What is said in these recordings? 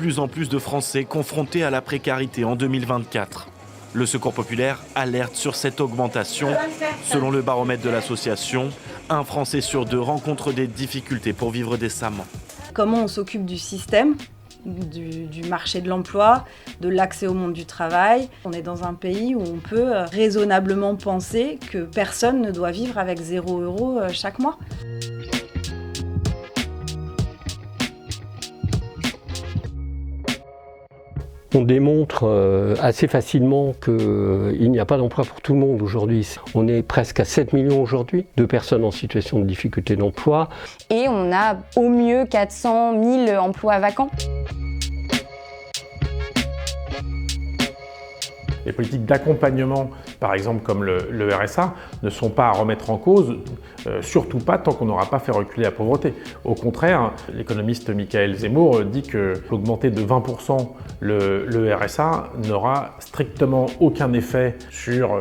plus en plus de Français confrontés à la précarité en 2024. Le Secours populaire alerte sur cette augmentation. Selon le baromètre de l'association, 1 Français sur 2 rencontre des difficultés pour vivre décemment. Comment on s'occupe du système, du marché de l'emploi, de l'accès au monde du travail. On est dans un pays où on peut raisonnablement penser que personne ne doit vivre avec 0 € chaque mois. On démontre assez facilement qu'il n'y a pas d'emploi pour tout le monde aujourd'hui. On est presque à 7 millions aujourd'hui de personnes en situation de difficulté d'emploi. Et on a au mieux 400 000 emplois vacants. Les politiques d'accompagnement, par exemple comme le RSA, ne sont pas à remettre en cause, surtout pas tant qu'on n'aura pas fait reculer la pauvreté. Au contraire, l'économiste Michael Zemmour dit qu'augmenter de 20% le RSA n'aura strictement aucun effet sur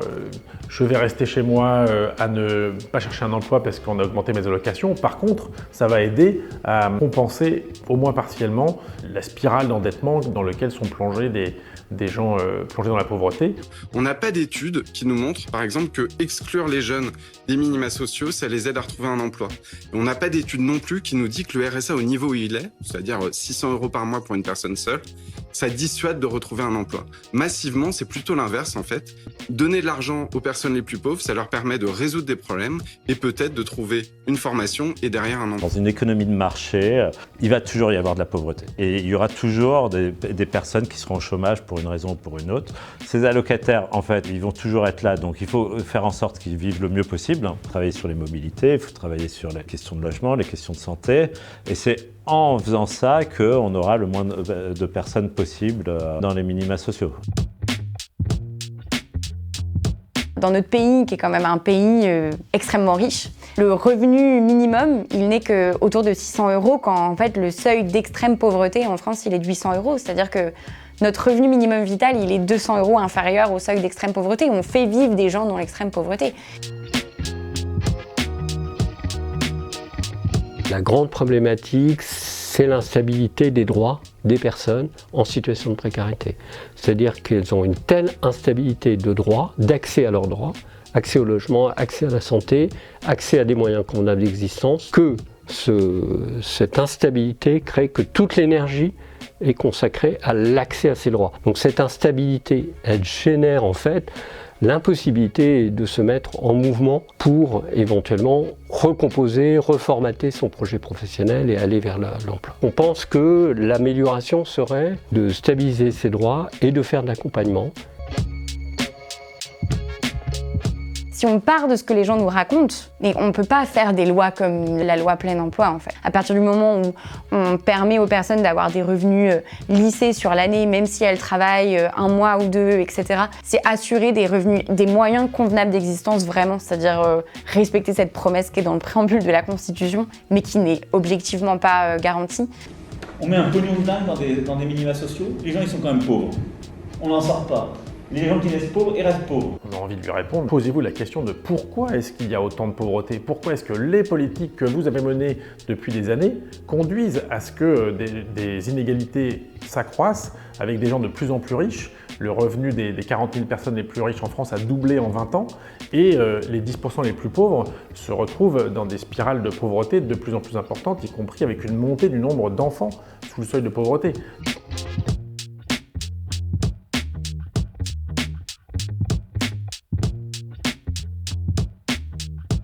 je vais rester chez moi à ne pas chercher un emploi parce qu'on a augmenté mes allocations. Par contre, ça va aider à compenser au moins partiellement la spirale d'endettement dans laquelle sont plongés des gens plongés dans la pauvreté. On n'a pas d'études qui nous montrent, par exemple, que exclure les jeunes des minima sociaux, ça les aide à retrouver un emploi. Et on n'a pas d'études non plus qui nous dit que le RSA au niveau où il est, c'est-à-dire 600 € par mois pour une personne seule, ça dissuade de retrouver un emploi. Massivement, c'est plutôt l'inverse en fait. Donner de l'argent aux personnes les plus pauvres, ça leur permet de résoudre des problèmes et peut-être de trouver une formation et derrière un emploi. Dans une économie de marché, il va toujours y avoir de la pauvreté. Et il y aura toujours des personnes qui seront au chômage pour une raison ou pour une autre. Ces allocataires, en fait, ils vont toujours être là, donc il faut faire en sorte qu'ils vivent le mieux possible. Travailler sur les mobilités, il faut travailler sur les questions de logement, les questions de santé. Et c'est en faisant ça qu'on aura le moins de personnes possible dans les minima sociaux. Dans notre pays, qui est quand même un pays extrêmement riche, le revenu minimum, il n'est qu'autour de 600 € quand en fait le seuil d'extrême pauvreté en France, il est de 800 €. C'est-à-dire que notre revenu minimum vital, il est 200 € inférieur au seuil d'extrême pauvreté. On fait vivre des gens dans l'extrême pauvreté. La grande problématique, c'est l'instabilité des droits des personnes en situation de précarité. C'est-à-dire qu'elles ont une telle instabilité de droits, d'accès à leurs droits, accès au logement, accès à la santé, accès à des moyens convenables d'existence, que cette instabilité crée que toute l'énergie est consacrée à l'accès à ces droits. Donc cette instabilité, elle génère en fait l'impossibilité de se mettre en mouvement pour éventuellement recomposer, reformater son projet professionnel et aller vers l'emploi. On pense que l'amélioration serait de stabiliser ces droits et de faire de l'accompagnement. Si on part de ce que les gens nous racontent, mais on ne peut pas faire des lois comme la loi plein emploi en fait. À partir du moment où on permet aux personnes d'avoir des revenus lissés sur l'année, même si elles travaillent 1 mois ou 2, etc., c'est assurer des revenus, des moyens convenables d'existence vraiment, c'est-à-dire respecter cette promesse qui est dans le préambule de la Constitution, mais qui n'est objectivement pas garantie. On met un pognon de dingue dans des minima sociaux, les gens ils sont quand même pauvres. On n'en sort pas. Les gens qui naissent pauvres, ils restent pauvres. On a envie de lui répondre. Posez-vous la question de pourquoi est-ce qu'il y a autant de pauvreté? Pourquoi est-ce que les politiques que vous avez menées depuis des années conduisent à ce que des inégalités s'accroissent avec des gens de plus en plus riches? Le revenu des 40 000 personnes les plus riches en France a doublé en 20 ans et les 10% les plus pauvres se retrouvent dans des spirales de pauvreté de plus en plus importantes, y compris avec une montée du nombre d'enfants sous le seuil de pauvreté.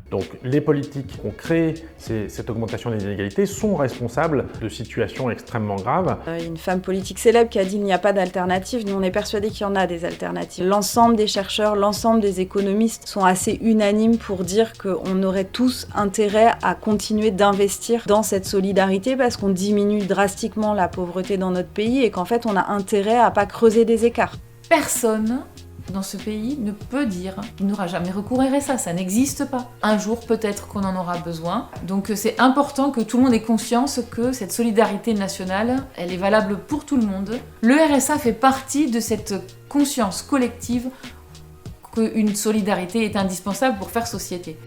Donc les politiques qui ont créé cette augmentation des inégalités sont responsables de situations extrêmement graves. Il y a une femme politique célèbre qui a dit qu'il n'y a pas d'alternative. Nous, on est persuadés qu'il y en a des alternatives. L'ensemble des chercheurs, l'ensemble des économistes sont assez unanimes pour dire qu'on aurait tous intérêt à continuer d'investir dans cette solidarité parce qu'on diminue drastiquement la pauvreté dans notre pays et qu'en fait, on a intérêt à pas creuser des écarts. Personne dans ce pays ne peut dire qu'il n'aura jamais recours à RSA, ça n'existe pas. Un jour, peut-être qu'on en aura besoin. Donc c'est important que tout le monde ait conscience que cette solidarité nationale, elle est valable pour tout le monde. Le RSA fait partie de cette conscience collective qu'une solidarité est indispensable pour faire société.